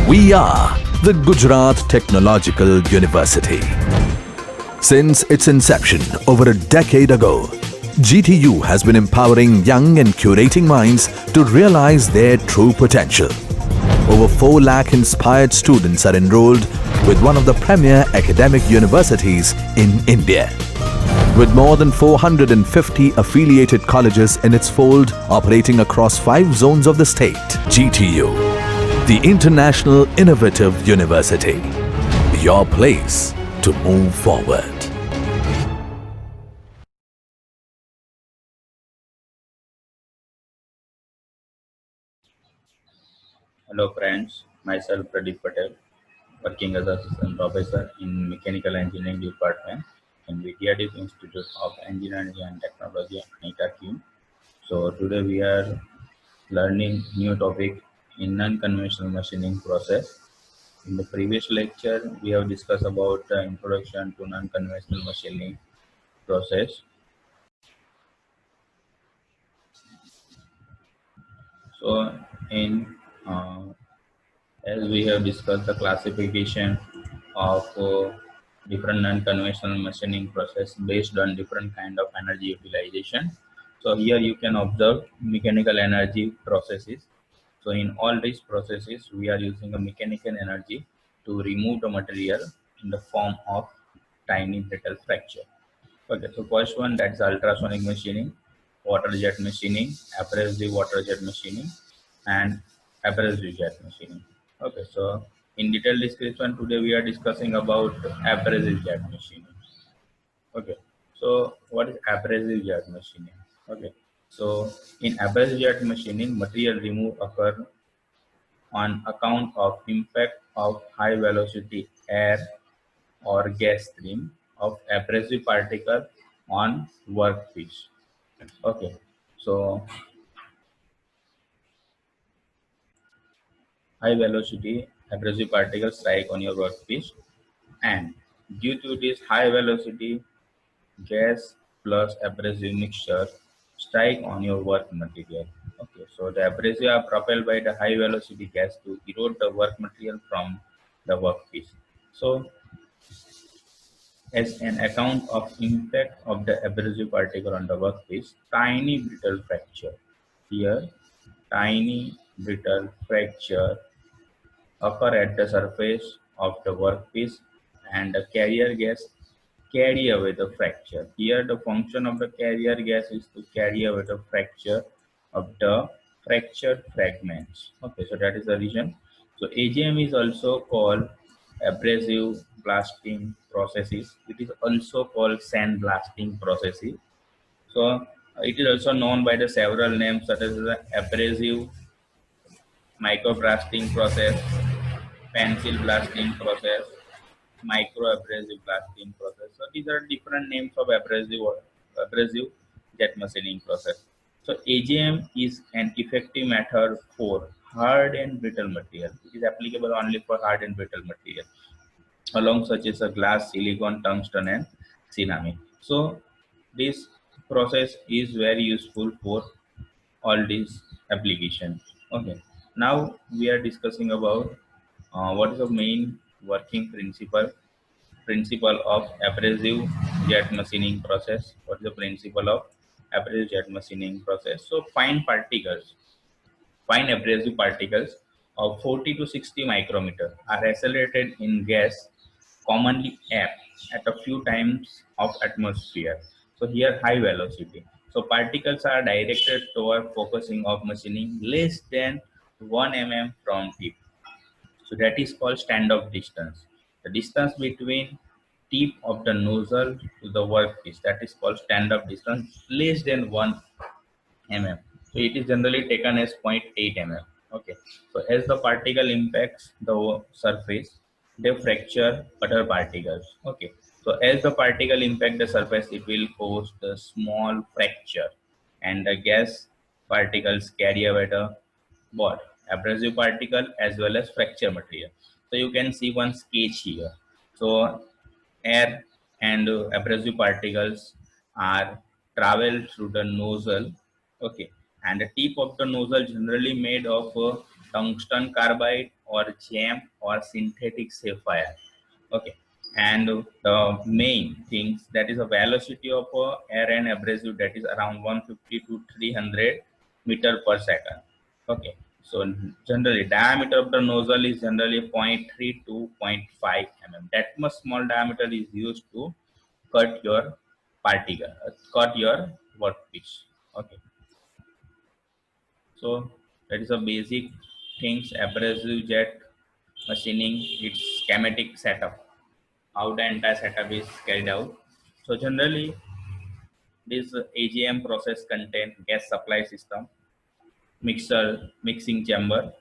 We are the Gujarat Technological University. Since its inception over a decade ago, GTU has been empowering young and curating minds to realize their true potential. Over 4 lakh inspired students are enrolled with one of the premier academic universities in India. With more than 450 affiliated colleges in its fold operating across 5 zones of the state, GTU, the International Innovative University, your place to move forward. Hello friends, myself Pradeep Patel, working as assistant professor in Mechanical Engineering Department in Vidyadeep Institute of Engineering and Technology, NITAQ. So today we are learning new topic in non-conventional machining process. In the previous lecture, we have discussed about the introduction to non-conventional machining process. So in as we have discussed the classification of different non-conventional machining process based on different kind of energy utilization. So here you can observe mechanical energy processes. So in all these processes, we are using a mechanical energy to remove the material in the form of tiny brittle fracture. Okay, so first one, that's ultrasonic machining, water jet machining, abrasive water jet machining, and abrasive jet machining. Okay, so in detailed description today we are discussing about abrasive jet machining. Okay, so what is abrasive jet machining? Okay, so in abrasive jet machining, material remove occur on account of impact of high velocity air or gas stream of abrasive particle on workpiece. Okay, so high velocity abrasive particles strike on your workpiece, and due to this high velocity gas plus abrasive mixture strike on your work material. Okay, so the abrasive are propelled by the high velocity gas to erode the work material from the workpiece. So as an account of impact of the abrasive particle on the workpiece, tiny brittle fracture. Here, tiny brittle fracture occur at the surface of the workpiece and the carrier gas carry away the fracture. Here, the function of the carrier gas is to carry away the fracture of the fractured fragments. Okay, so that is the reason. So AGM is also called abrasive blasting processes. It is also called sand blasting processes. So it is also known by the several names such as the abrasive microblasting process, pencil blasting process, microabrasive blasting process. So these are different names of abrasive jet machining process. So AGM is an effective method for hard and brittle material. It is applicable only for hard and brittle material, along such as a glass, silicon, tungsten, and ceramic. So this process is very useful for all these applications. Okay, now we are discussing about what is the main working principle of abrasive jet machining process. What is the principle of abrasive jet machining process? So fine abrasive particles of 40 to 60 micrometer are accelerated in gas, commonly air, at a few times of atmosphere. So here high velocity. So particles are directed toward focusing of machining less than 1 mm from tip. So that is called standoff distance. The distance between tip of the nozzle to the workpiece, that is called standoff distance less than 1 mm. So it is generally taken as 0.8 mm. Okay. So as the particle impacts the surface, they fracture other particles. Okay. So as the particle impact the surface, it will cause the small fracture, and the gas particles carry away the what abrasive particle as well as fracture material. So you can see one sketch here. So air and abrasive particles are travel through the nozzle. Okay, and the tip of the nozzle generally made of tungsten carbide or jam or synthetic sapphire. Okay, and the main things, that is a velocity of air and abrasive, that is around 150 to 300 meter per second. Okay, so generally diameter of the nozzle is generally 0.3 to 0.5 mm. That much small diameter is used to cut your particle, cut your workpiece. Okay, so that is a basic things, abrasive jet machining, its schematic setup, how the entire setup is carried out. So generally, this AGM process contain gas supply system, mixing chamber,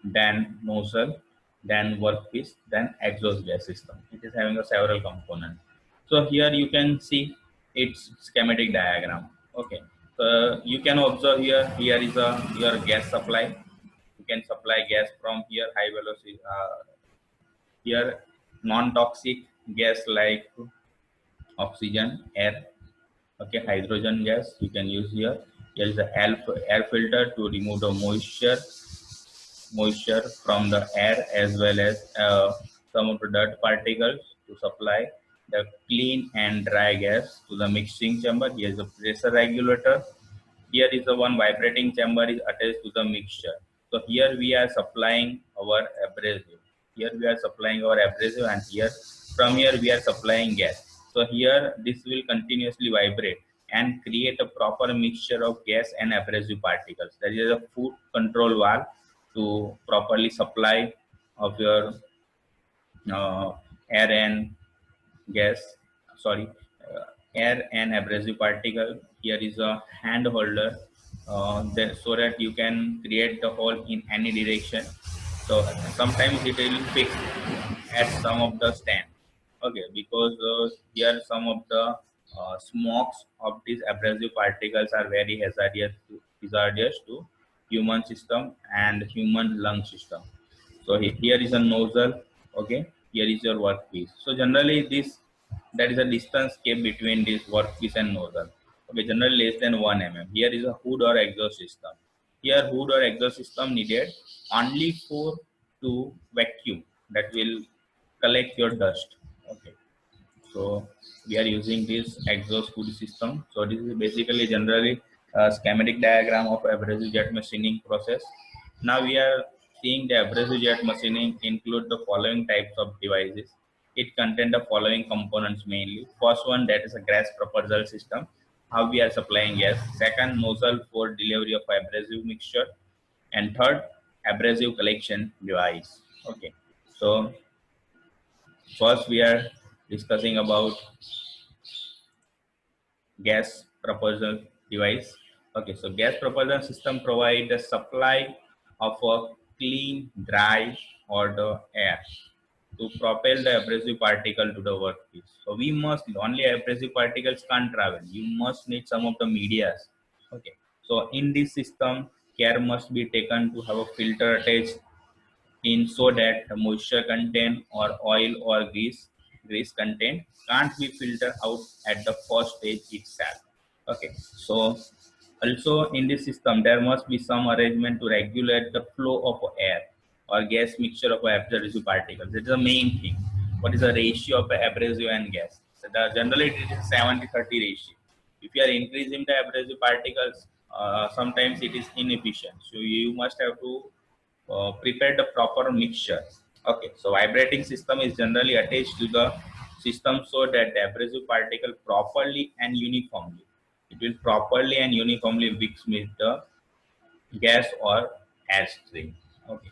then nozzle, then workpiece, then exhaust gas system. It is having a several components. So here you can see its schematic diagram. Okay, so you can observe here. Here is a your gas supply. You can supply gas from here, high velocity. Here non-toxic gas like oxygen, air, okay, hydrogen gas you can use here. Here is the air filter to remove the moisture from the air, as well as some of the dirt particles to supply the clean and dry gas to the mixing chamber. Here is a pressure regulator. Here is the one vibrating chamber is attached to the mixture. So here we are supplying our abrasive. Here we are supplying our abrasive, and here from here we are supplying gas. So here this will continuously vibrate and create a proper mixture of gas and abrasive particles. That is a foot control valve to properly supply of your uh, air and gas, sorry, air and abrasive particle. Here is a hand holder, so that you can create the hole in any direction. So sometimes it will fix at some of the stand. Okay, because here some of the smokes of these abrasive particles are very hazardous to human system and human lung system. So here is a nozzle. Okay, here is your workpiece. So generally this, that is a distance kept between this workpiece and nozzle. Okay, generally less than 1 mm. Here is a hood or exhaust system. Here hood or exhaust system needed only for to vacuum, that will collect your dust. Okay, so we are using this exhaust hood system. So this is basically generally a schematic diagram of abrasive jet machining process. Now we are seeing the abrasive jet machining include the following types of devices. It contains the following components mainly. First one, that is a gas propulsion system, how we are supplying gas. Second, nozzle for delivery of abrasive mixture. And third, abrasive collection device. Okay, so first we are discussing about gas propulsion device. Okay, so gas propulsion system provide the supply of a clean, dry, or the air to propel the abrasive particle to the workpiece. So we must, only abrasive particles can't travel. You must need some of the medias. Okay, so in this system, care must be taken to have a filter attached in, so that the moisture content or oil or grease content can't be filtered out at the first stage itself. Okay, so also in this system there must be some arrangement to regulate the flow of air or gas mixture of abrasive particles. That is the main thing. What is the ratio of abrasive and gas? So generally it is 70-30 ratio. If you are increasing the abrasive particles, sometimes it is inefficient. So you must have to prepare the proper mixture. Okay, so vibrating system is generally attached to the system, so that the abrasive particle properly and uniformly, it will properly and uniformly mix with the gas or air stream. Okay,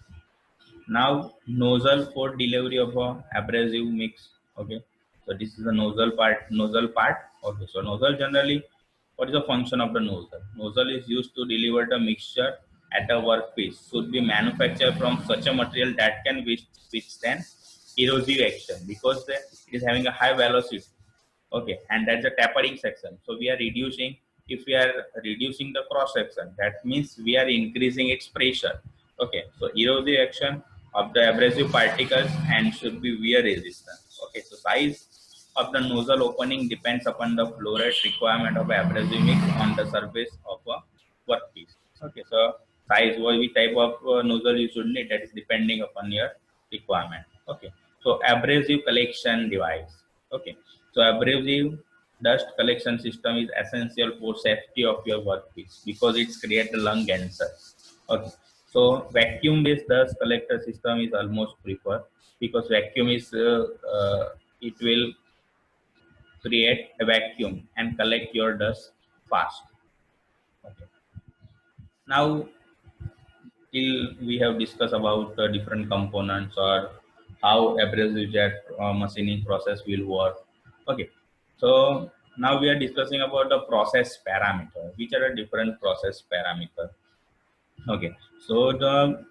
now nozzle for delivery of a abrasive mix. Okay, so this is the nozzle part. Okay, so nozzle generally, what is the function of the nozzle? Nozzle is used to deliver the mixture at a workpiece. Should be manufactured from such a material that can withstand erosive action, because it is having a high velocity. Okay, and that's the tapering section. So we are reducing, if we are reducing the cross section, that means we are increasing its pressure. Okay, so erosive action of the abrasive particles and should be wear resistant. Okay, so size of the nozzle opening depends upon the flow rate requirement of abrasive mix on the surface of a workpiece. Okay, so size, which type of nozzle you should need, that is depending upon your requirement. Okay, so abrasive collection device. Okay, so abrasive dust collection system is essential for safety of your workpiece because it's create a lung cancer. Okay, so vacuum based dust collector system is almost preferred because vacuum is it will create a vacuum and collect your dust fast. Okay, now till we have discussed about the different components or how abrasive jet machining process will work. Okay, so now we are discussing about the process parameter, which are the different process parameter. Okay, so the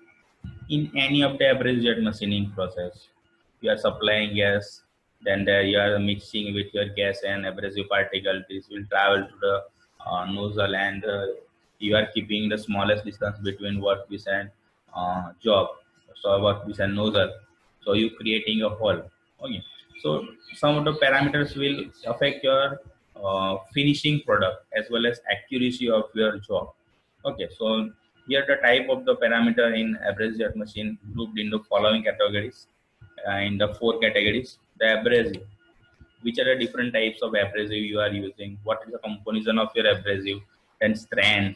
in any of the abrasive jet machining process, you are supplying gas, then there you are mixing with your gas and abrasive particle. This will travel to the nozzle, and you are keeping the smallest distance between workpiece and job, so workpiece and nozzle. So you creating a hole. Okay, so some of the parameters will affect your finishing product as well as accuracy of your job. Okay, so here the type of the parameter in abrasive jet machine grouped into following categories. In the four categories, the abrasive, which are the different types of abrasive you are using, what is the composition of your abrasive, then strand,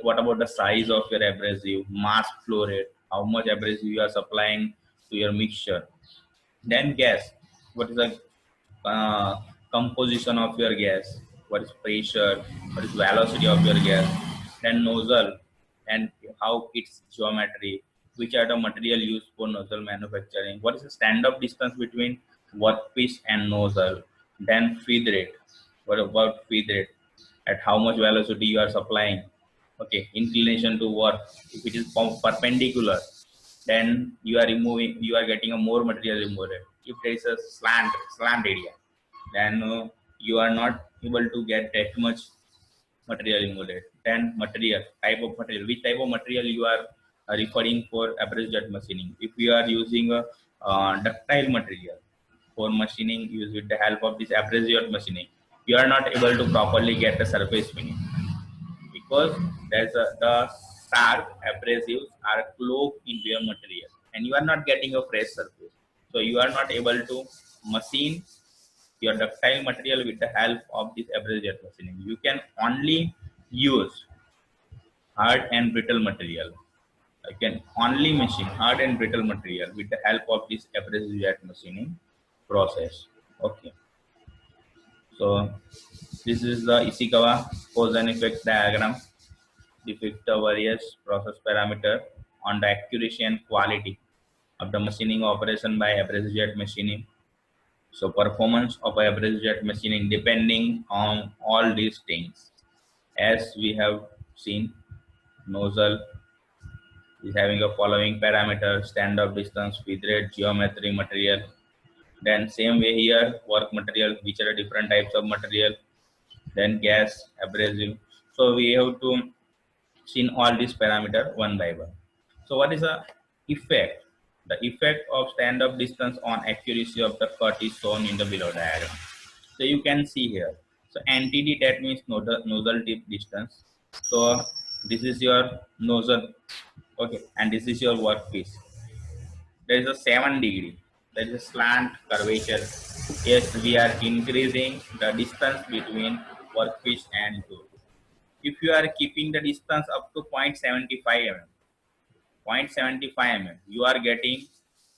what about the size of your abrasive, mass flow rate, how much abrasive you are supplying to your mixture, then gas, what is the uh, composition of your gas, what is pressure, what is velocity of your gas, then nozzle and how its geometry, which are the material used for nozzle manufacturing, what is the stand-up distance between workpiece and nozzle, then feed rate, what about feed rate, at how much velocity you are supplying. Okay, inclination to work, if it is perpendicular, then you are getting a more material removed. If there is a slant area, then you are not able to get that much material removed. Then material, type of material, which type of material you are referring for abrasive jet machining. If you are using a ductile material for machining, use with the help of this abrasive jet machining, you are not able to properly get the surface finish because the sharp abrasives are cloaked in your material and you are not getting a fresh surface. So you are not able to machine your ductile material with the help of this abrasive jet machining. You can only use hard and brittle material. You can only machine hard and brittle material with the help of this abrasive jet machining process. Okay, so this is the Ishikawa cause and effect diagram depict the various process parameter on the accuracy and quality of the machining operation by abrasive jet machining. So performance of abrasive jet machining depending on all these things. As we have seen, nozzle is having a following parameter: stand-up distance, feed rate, geometry, material. Then same way here, work material, which are different types of material. Then gas, abrasive. So we have to seen all these parameter one by one. So what is the effect? The effect of stand-up distance on accuracy of the cut is shown in the below diagram. So you can see here. So NTD, that means nozzle tip distance. So this is your nozzle, okay, and this is your workpiece. There is a 7 degree. There is a slant curvature. Yes, we are increasing the distance between workpiece and tool. If you are keeping the distance up to 0.75 mm, 0.75 mm, you are getting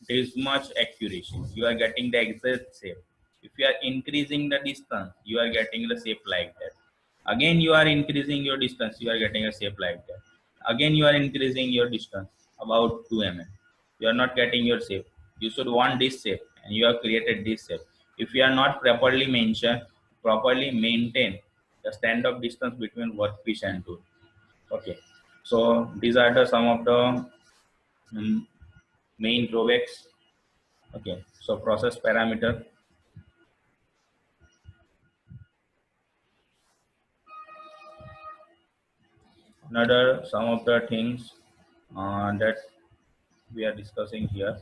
this much accuracy. You are getting the exact shape. If you are increasing the distance, you are getting the shape like that. Again, you are increasing your distance, you are getting a shape like that. Again, you are increasing your distance about 2 mm. You are not getting your shape. You should want this shape, and you have created this shape. If you are not properly maintain the stand-up distance between workpiece and tool. Okay, so these are the some of the mm, main drawbacks. Okay, so process parameter. Another some of the things that we are discussing here.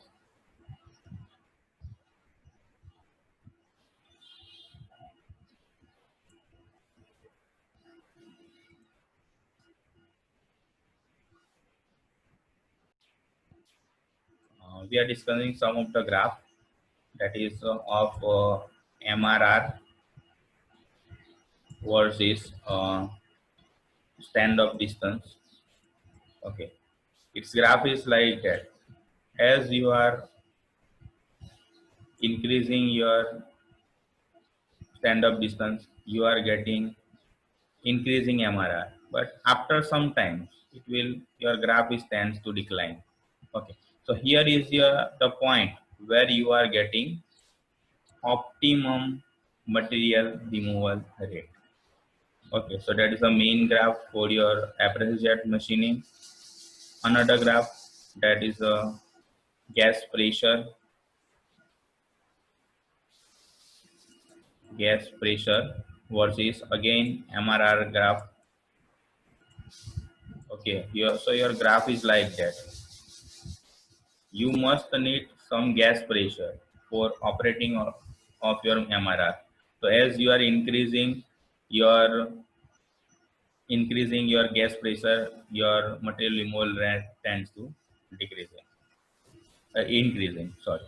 we are discussing some of the graph that is of MRR versus stand-up distance. Okay, its graph is like that. As you are increasing your stand-up distance, you are getting increasing MRR. But after some time, it will your graph is tends to decline. Okay, so here is your the point where you are getting optimum material removal rate. Okay, so that is the main graph for your abrasive jet machining. Another graph that is gas pressure, gas pressure versus again MRR graph. Okay, so your graph is like that. You must need some gas pressure for operating of your MRR. So as you are your increasing your gas pressure, your material removal rate tends to decreasing, increasing. Sorry.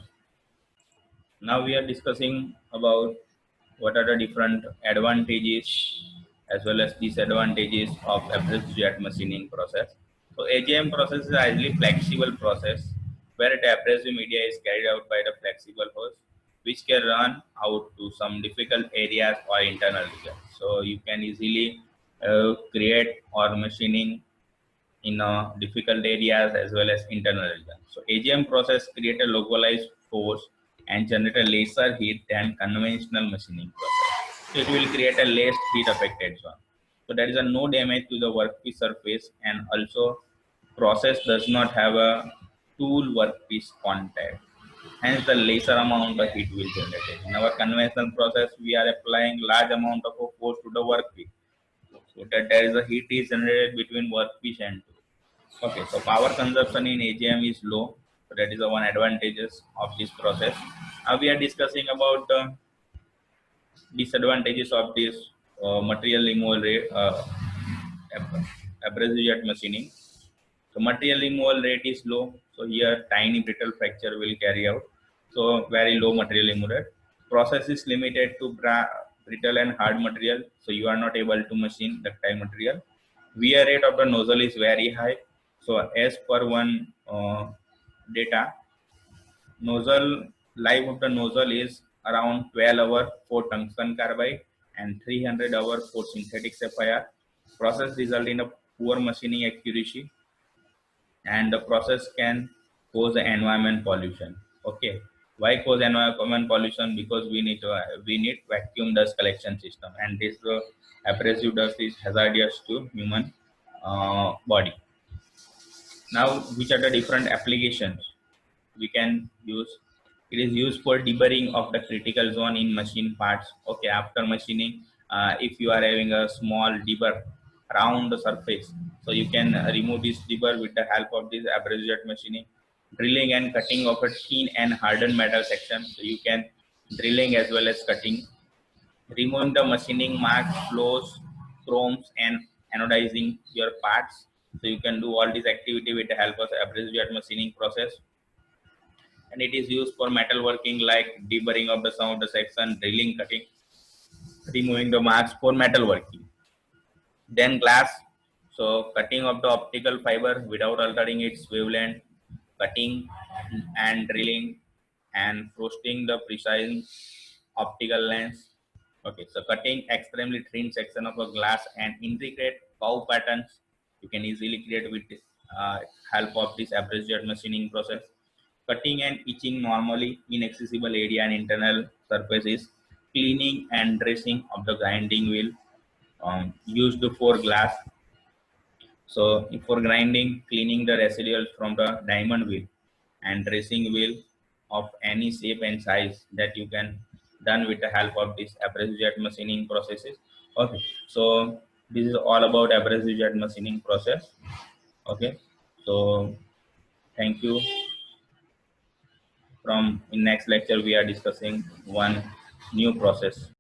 Now we are discussing about what are the different advantages as well as disadvantages of abrasive jet machining process. So AJM process is a highly flexible process where the abrasive media is carried out by the flexible hose, which can run out to some difficult areas or internal regions. So you can easily create or machining in difficult areas as well as internal regions. So AGM process create a localized force and generate a lesser heat than conventional machining process. So it will create a less heat affected zone. So there is a no damage to the workpiece surface, and also process does not have a tool workpiece contact. Hence the lesser amount of heat will generate. In our conventional process, we are applying large amount of force to the workpiece. So that there is a heat is generated between workpiece and tool. Okay, so power consumption in AGM is low. So that is the one advantages of this process. Now we are discussing about the disadvantages of this material removal rate, abrasive jet machining. So material removal rate is low. So here tiny brittle fracture will carry out. So very low material removal rate. Process is limited to brittle and hard material. So you are not able to machine ductile material. Wear rate of the nozzle is very high. So as per one data, nozzle life of the nozzle is around 12 hours for tungsten carbide and 300 hours for synthetic sapphire. Process result in a poor machining accuracy, and the process can cause environment pollution. Okay, why cause environment pollution? Because we need vacuum dust collection system, and this abrasive dust is hazardous to human body. Now, which are the different applications we can use? It is used for deburring of the critical zone in machine parts. Okay, after machining, if you are having a small debur around the surface, so you can remove this debur with the help of this abrasive jet machining. Drilling and cutting of a thin and hardened metal section, so you can drilling as well as cutting. Removing the machining marks, flows, chromes, and anodizing your parts. So you can do all this activity with the help of abrasive jet machining process. And it is used for metal working like deburring of some of the section, drilling, cutting, removing the marks for metal working. Then glass, so cutting of the optical fiber without altering its wavelength, cutting and drilling and frosting the precise optical lens. Okay, so cutting extremely thin section of a glass and intricate bow patterns you can easily create with uh, help of this abrasive jet machining process. Cutting and etching normally inaccessible area and internal surfaces. Cleaning and dressing of the grinding wheel used for glass. So for grinding, cleaning the residuals from the diamond wheel and dressing wheel of any shape and size that you can done with the help of this abrasive jet machining processes. Okay, so this is all about abrasive jet machining process. Okay, so thank you. From in next lecture we are discussing one new process.